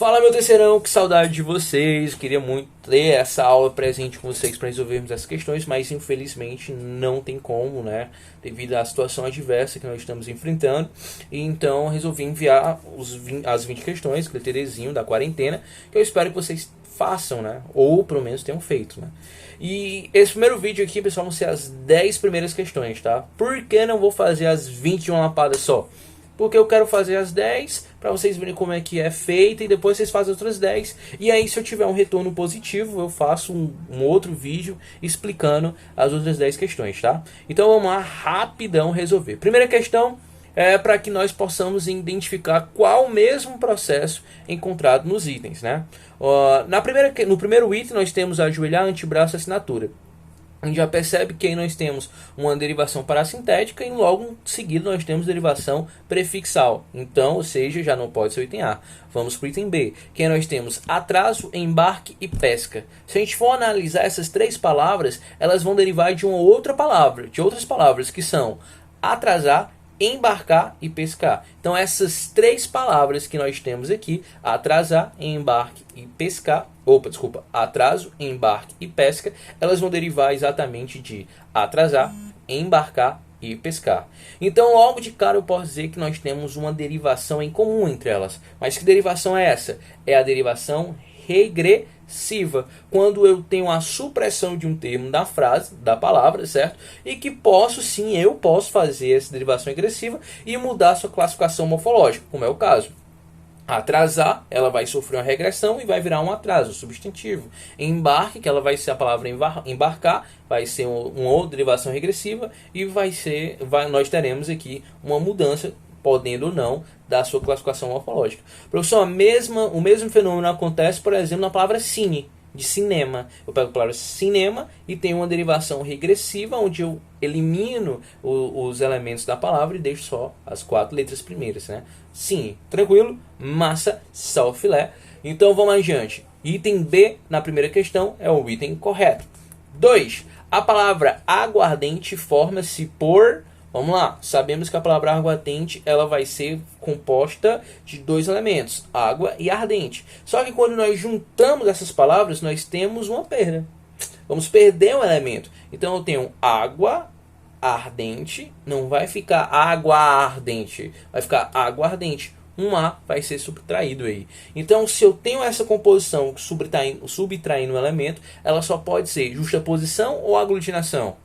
Fala, meu terceirão, que saudade de vocês. Queria muito ter essa aula presente com vocês para resolvermos essas questões, mas infelizmente não tem como, né? Devido à situação adversa que nós estamos enfrentando. E então resolvi enviar as 20 questões, aquele TDzinho da quarentena, que eu espero que vocês façam, né? Ou pelo menos tenham feito, né? E esse primeiro vídeo aqui, pessoal, vão ser as 10 primeiras questões, tá? Por que não vou fazer as 20 de uma lapada só? Porque eu quero fazer as 10 para vocês verem como é que é feita e depois vocês fazem outras 10. E aí, se eu tiver um retorno positivo, eu faço um outro vídeo explicando as outras 10 questões, tá? Então vamos lá, rapidão resolver. Primeira questão é para que nós possamos identificar qual o mesmo processo encontrado nos itens, né? No primeiro item nós temos ajoelhar, antebraço e assinatura. A gente já percebe que aí nós temos uma derivação parasintética e logo em seguida nós temos derivação prefixal. Então, ou seja, já não pode ser o item A. Vamos para o item B, que aí nós temos atraso, embarque e pesca. Se a gente for analisar essas três palavras, elas vão derivar de uma outra palavra, de outras palavras que são atrasar, embarcar e pescar. Então essas três palavras que nós temos aqui, atrasar, embarque e pescar, atraso, embarque e pesca, elas vão derivar exatamente de atrasar, embarcar e pescar. Então logo de cara eu posso dizer que nós temos uma derivação em comum entre elas. Mas que derivação é essa? É a derivação regressiva, quando eu tenho a supressão de um termo da frase, da palavra, certo? E que eu posso fazer essa derivação regressiva e mudar a sua classificação morfológica, como é o caso. Atrasar, ela vai sofrer uma regressão e vai virar um atraso, substantivo. Embarque, que ela vai ser a palavra embarcar, vai ser uma outra derivação regressiva e nós teremos aqui uma mudança, podendo ou não, da sua classificação morfológica. Professor, o mesmo fenômeno acontece, por exemplo, na palavra cine, de cinema. Eu pego a palavra cinema e tenho uma derivação regressiva, onde eu elimino os elementos da palavra e deixo só as 4 letras primeiras, né? Sim, tranquilo, massa, sal filé. Então vamos adiante. Item B na primeira questão é o item correto. 2. A palavra aguardente forma-se por... Vamos lá, sabemos que a palavra aguardente ela vai ser composta de 2 elementos, água e ardente. Só que quando nós juntamos essas palavras, nós temos uma perda. Vamos perder um elemento. Então eu tenho água ardente, não vai ficar água ardente, vai ficar água ardente. Um A vai ser subtraído aí. Então, se eu tenho essa composição subtraindo um elemento, ela só pode ser justaposição ou aglutinação?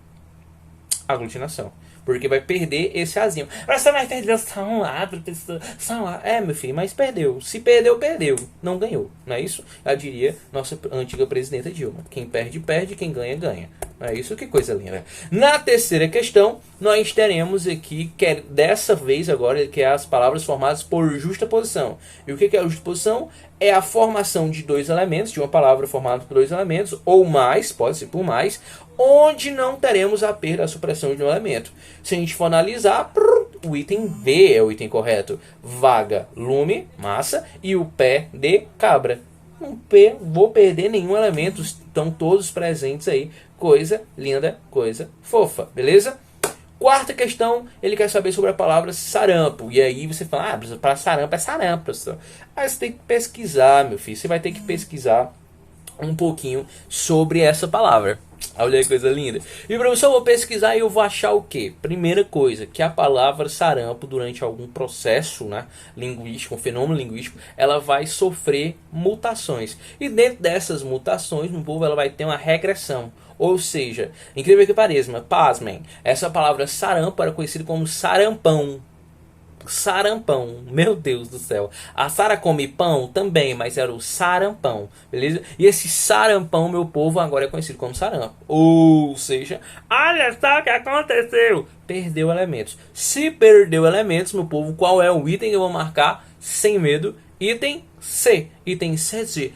Aglutinação. Porque vai perder esse azinho. Você vai perder só um lado, professor. Só um lado. É, meu filho, mas perdeu. Se perdeu, perdeu. Não ganhou. Não é isso? Já diria nossa antiga presidenta Dilma. Quem perde, perde. Quem ganha, ganha. Não é isso? Que coisa linda. Na terceira questão, nós teremos aqui, que dessa vez agora, que é as palavras formadas por justaposição. E o que é a justaposição? É a formação de 2 elementos, de uma palavra formada por 2 elementos, ou mais, pode ser por mais, onde não teremos a perda, a supressão de um elemento. Se a gente for analisar, o item B é o item correto. Vaga, lume, massa, e o pé de cabra. Não vou perder nenhum elemento, estão todos presentes aí. Coisa linda, coisa fofa, beleza? Quarta questão, ele quer saber sobre a palavra sarampo. E aí você fala, para sarampo é sarampo, professor. Aí você tem que pesquisar, meu filho. Você vai ter que pesquisar um pouquinho sobre essa palavra. Olha que coisa linda. E professor, eu vou pesquisar e eu vou achar o quê? Primeira coisa, que a palavra sarampo, durante algum processo, né, linguístico, um fenômeno linguístico, ela vai sofrer mutações. E dentro dessas mutações, no povo, ela vai ter uma regressão. Ou seja, incrível que pareça, pasmem, essa palavra sarampo era conhecida como sarampão. Sarampão, meu Deus do céu. A Sara come pão também, mas era o sarampão, beleza? E esse sarampão, meu povo, agora é conhecido como sarampo. Ou seja, olha só o que aconteceu. Perdeu elementos. Se perdeu elementos, meu povo, qual é o item que eu vou marcar? Sem medo, item C. Item C de...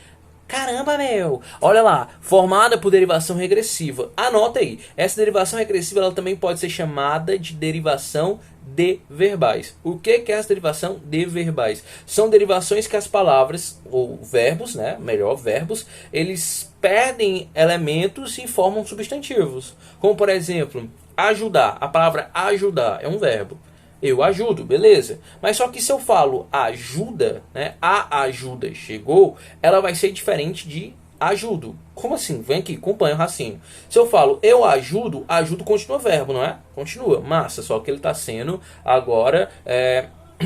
Caramba, meu! Olha lá, formada por derivação regressiva. Anota aí, essa derivação regressiva ela também pode ser chamada de derivação de verbais. O que é essa derivação de verbais? São derivações que as palavras, ou verbos, né? Melhor, verbos, eles perdem elementos e formam substantivos. Como, por exemplo, ajudar. A palavra ajudar é um verbo. Eu ajudo, beleza. Mas só que se eu falo ajuda, né? A ajuda chegou, ela vai ser diferente de ajudo. Como assim? Vem aqui, acompanha o raciocínio. Se eu falo eu ajudo, ajudo continua verbo, não é? Continua, massa, só que ele está sendo agora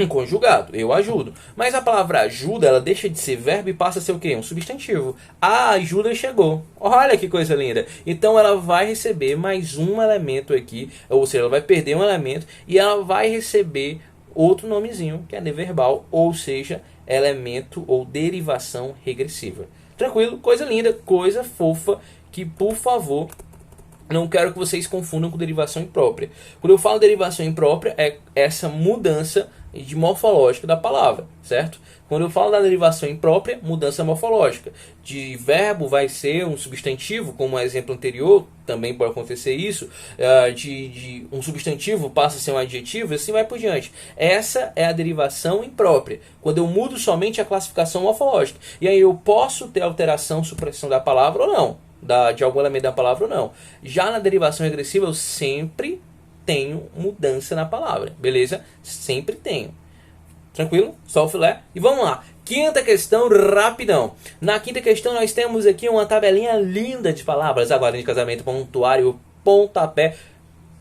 conjugado. Eu ajudo. Mas a palavra ajuda, ela deixa de ser verbo e passa a ser o quê? Um substantivo. A ajuda chegou. Olha que coisa linda. Então ela vai receber mais um elemento aqui, ou seja, ela vai perder um elemento e ela vai receber outro nomezinho, que é neverbal, ou seja, elemento ou derivação regressiva. Tranquilo? Coisa linda, coisa fofa, que por favor não quero que vocês confundam com derivação imprópria. Quando eu falo derivação imprópria, é essa mudança de morfológica da palavra, certo? Quando eu falo da derivação imprópria, mudança morfológica. De verbo vai ser um substantivo, como o exemplo anterior, também pode acontecer isso. De um substantivo passa a ser um adjetivo, e assim vai por diante. Essa é a derivação imprópria, quando eu mudo somente a classificação morfológica. E aí eu posso ter alteração, supressão da palavra ou não, de algum elemento da palavra ou não. Já na derivação regressiva, eu sempre tenho mudança na palavra, beleza? Sempre tenho. Tranquilo? Só o filé. E vamos lá. Quinta questão, rapidão. Na quinta questão nós temos aqui uma tabelinha linda de palavras. Aguardem de casamento, pontuário, pontapé,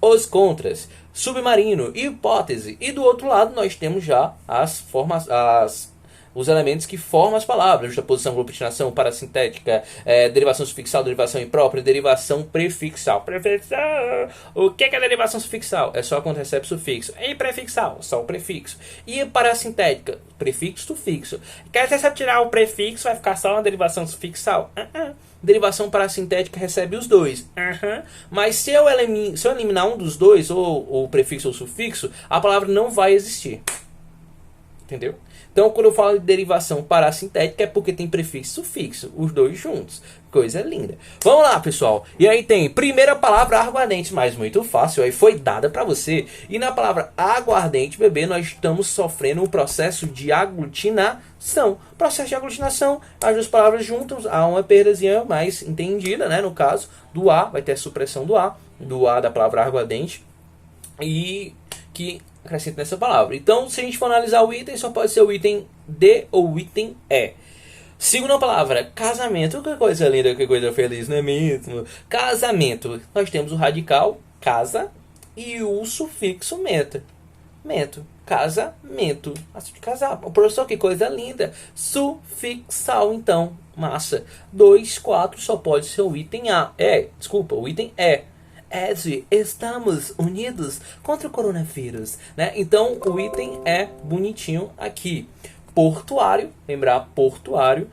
os contras, submarino, hipótese. E do outro lado nós temos já os elementos que formam as palavras: justaposição, aglutinação, parasintética, derivação sufixal, derivação imprópria, derivação prefixal. Prefixal! O que é derivação sufixal? É só quando recebe sufixo. E prefixal? Só o prefixo. E parasintética? Prefixo, sufixo. Quer dizer, se eu tirar o prefixo, vai ficar só uma derivação sufixal? Derivação parasintética recebe os dois. Mas se eu eliminar um dos dois, ou o prefixo ou o sufixo, a palavra não vai existir. Entendeu? Então, quando eu falo de derivação parasintética, é porque tem prefixo e sufixo, os dois juntos. Coisa linda. Vamos lá, pessoal. E aí tem primeira palavra, aguardente, mas muito fácil, aí foi dada para você. E na palavra aguardente, bebê, nós estamos sofrendo um processo de aglutinação. Processo de aglutinação, as duas palavras juntas, há uma perdazinha mais entendida, né? No caso do A, vai ter a supressão do A da palavra aguardente, e que acrescenta nessa palavra. Então, se a gente for analisar o item, só pode ser o item D ou o item E. Segunda palavra, casamento. Que coisa linda, que coisa feliz, não é mesmo? Casamento. Nós temos o radical, casa, e o sufixo mento. Mento. Casamento. Assim de casar. O professor, que coisa linda. Sufixal, então. Massa. 2, 4 só pode ser o item A. O item E. Estamos unidos contra o coronavírus, né? Então o item é bonitinho aqui. Portuário, lembrar, portuário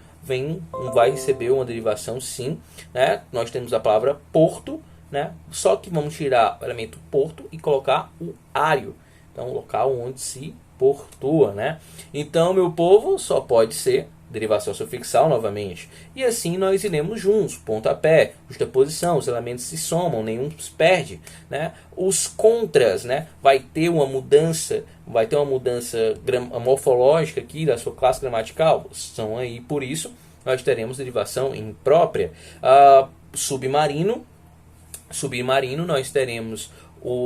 vai receber uma derivação, sim, né? Nós temos a palavra porto, né? Só que vamos tirar o elemento porto e colocar o ário, então o local onde se portua, né? Então, meu povo, só pode ser derivação sufixal novamente. E assim nós iremos juntos. Pontapé, justaposição, os elementos se somam, nenhum se perde, né? Os contras, né? Vai ter uma mudança morfológica aqui da sua classe gramatical. São aí, por isso, nós teremos derivação imprópria. Submarino, nós teremos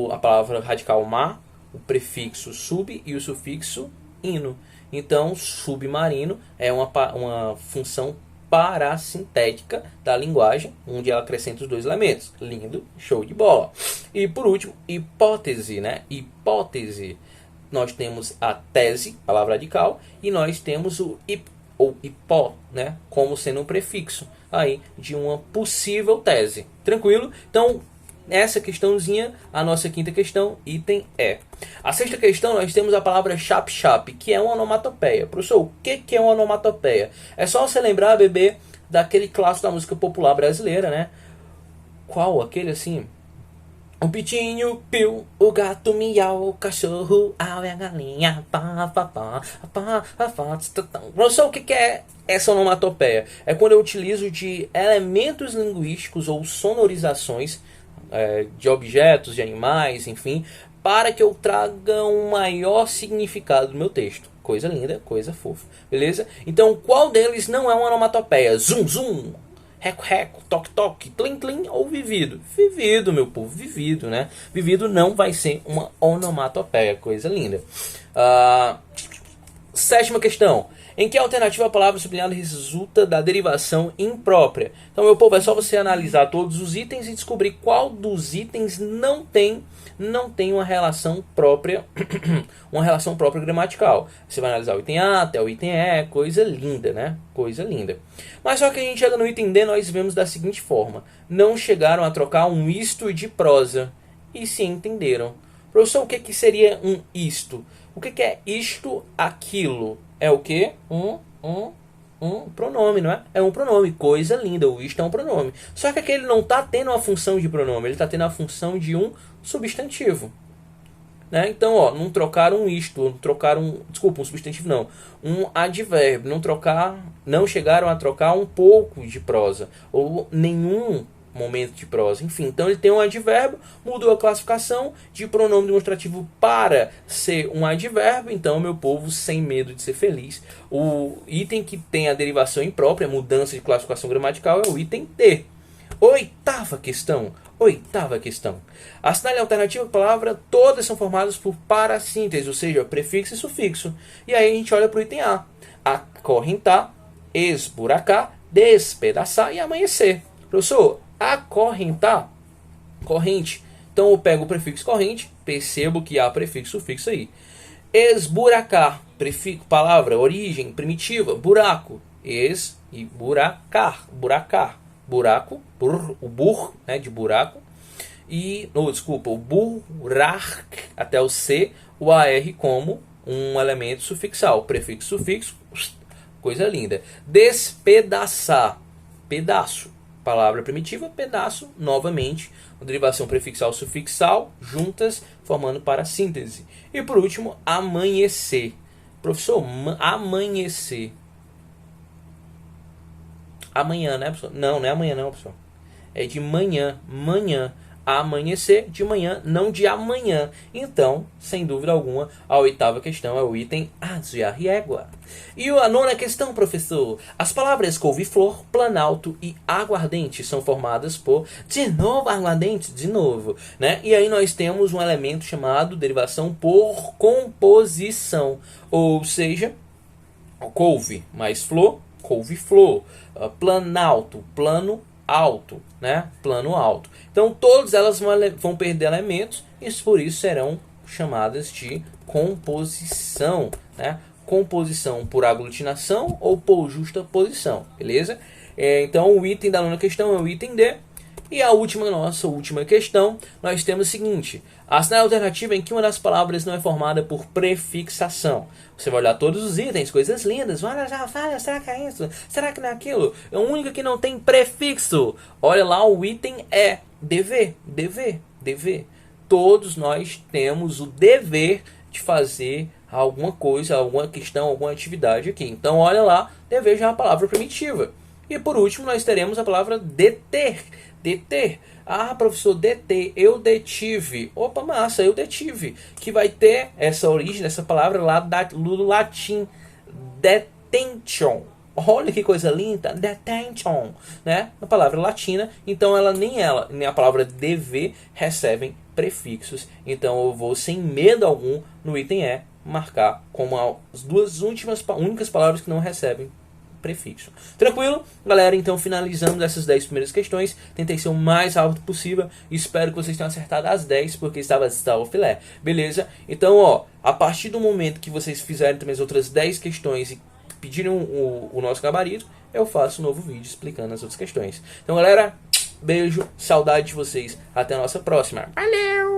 a palavra radical ma, o prefixo sub e o sufixo ino. Então, submarino é uma função parasintética da linguagem, onde ela acrescenta os dois elementos. Lindo, show de bola. E por último, hipótese, né? Hipótese. Nós temos a tese, palavra radical, e nós temos o ou hipó, né? Como sendo um prefixo aí de uma possível tese. Tranquilo? Então, essa questãozinha, a nossa quinta questão, item E. A sexta questão, nós temos a palavra chap-chap, que é uma onomatopeia. Professor, o que é uma onomatopeia? É só você lembrar, bebê, daquele clássico da música popular brasileira, né? Qual? Aquele assim? O pitinho piu, o gato miau, o cachorro au e a galinha pá, pá, pá, pá, pá, pá. Professor, o que é essa onomatopeia? É quando eu utilizo de elementos linguísticos ou sonorizações de objetos, de animais, enfim, para que eu traga um maior significado do meu texto. Coisa linda, coisa fofa, beleza? Então, qual deles não é uma onomatopeia? Zum, zum, reco-reco, toque-toque, tlim-tlim ou vivido? Vivido, meu povo, vivido, né? Vivido não vai ser uma onomatopeia, coisa linda. Sétima questão. Em que alternativa a palavra sublinhada resulta da derivação imprópria? Então, meu povo, é só você analisar todos os itens e descobrir qual dos itens não tem uma relação própria, uma relação própria gramatical. Você vai analisar o item A até o item E, coisa linda, né? Coisa linda. Mas só que a gente chega no item D, nós vemos da seguinte forma. Não chegaram a trocar um isto de prosa e se entenderam. Professor, o que seria um isto? O que é isto, aquilo? É o quê? Um pronome, não é? É um pronome. Coisa linda. O isto é um pronome. Só que aquele não está tendo a função de pronome. Ele está tendo a função de um substantivo. Né? Então, ó, não trocaram um isto. Não trocaram... Desculpa, um substantivo não. Um advérbio. Não chegaram a trocar um pouco de prosa. Ou nenhum momento de prosa. Enfim, então ele tem um advérbio, mudou a classificação de pronome demonstrativo para ser um advérbio. Então, meu povo, sem medo de ser feliz, o item que tem a derivação imprópria, a mudança de classificação gramatical, é o item D. Oitava questão. Assinale a alternativa palavra, todas são formadas por parassíntese, ou seja, prefixo e sufixo. E aí a gente olha para o item A. Acorrentar, esburacar, despedaçar e amanhecer. Professor, acorrentar, corrente. Então eu pego o prefixo corrente, percebo que há prefixo sufixo aí. Esburacar, prefixo, palavra, origem, primitiva, buraco. Es e buracar, buraco, o bur, né, de buraco. E, o burak, até o C, o AR como um elemento sufixal. Prefixo, sufixo, coisa linda. Despedaçar, pedaço. Palavra primitiva, pedaço, novamente, derivação prefixal sufixal, juntas, formando parassíntese. E por último, amanhecer. Professor, amanhecer. Amanhã, né, professor? Não é amanhã não, professor. É de manhã, manhã. Amanhecer de manhã, não de amanhã. Então, sem dúvida alguma, a oitava questão é o item Aziarriégua. E a nona questão, professor. As palavras couve-flor, planalto e aguardente são formadas por... De novo, aguardente, de novo. Né? E aí nós temos um elemento chamado derivação por composição. Ou seja, couve mais flor, couve-flor. Planalto, plano alto, né? Plano alto. Então, todas elas vão perder elementos e por isso serão chamadas de composição, né? Composição por aglutinação ou por justaposição, beleza? Então, o item da nona questão é o item D. E a nossa última questão, nós temos o seguinte. Assinale a alternativa em que uma das palavras não é formada por prefixação. Você vai olhar todos os itens, coisas lindas. Olha, já fala, será que é isso? Será que não é aquilo? É o único que não tem prefixo. Olha lá, o item é dever. Todos nós temos o dever de fazer alguma coisa, alguma questão, alguma atividade aqui. Então, olha lá, dever já é uma palavra primitiva. E por último, nós teremos a palavra deter. Deter. Ah, professor, deter. Eu detive. Opa, massa, eu detive. Que vai ter essa origem dessa palavra lá do latim. Detention. Olha que coisa linda. Detention. Né? A palavra latina. Então, nem a palavra dever recebem prefixos. Então, eu vou, sem medo algum, no item E, marcar como as duas únicas palavras que não recebem prefixo. Tranquilo? Galera, então finalizamos essas 10 primeiras questões. Tentei ser o mais rápido possível. Espero que vocês tenham acertado as 10, porque estava o filé. Beleza? Então, ó, a partir do momento que vocês fizerem também as outras 10 questões e pedirem o nosso gabarito, eu faço um novo vídeo explicando as outras questões. Então, galera, beijo, saudade de vocês. Até a nossa próxima. Valeu!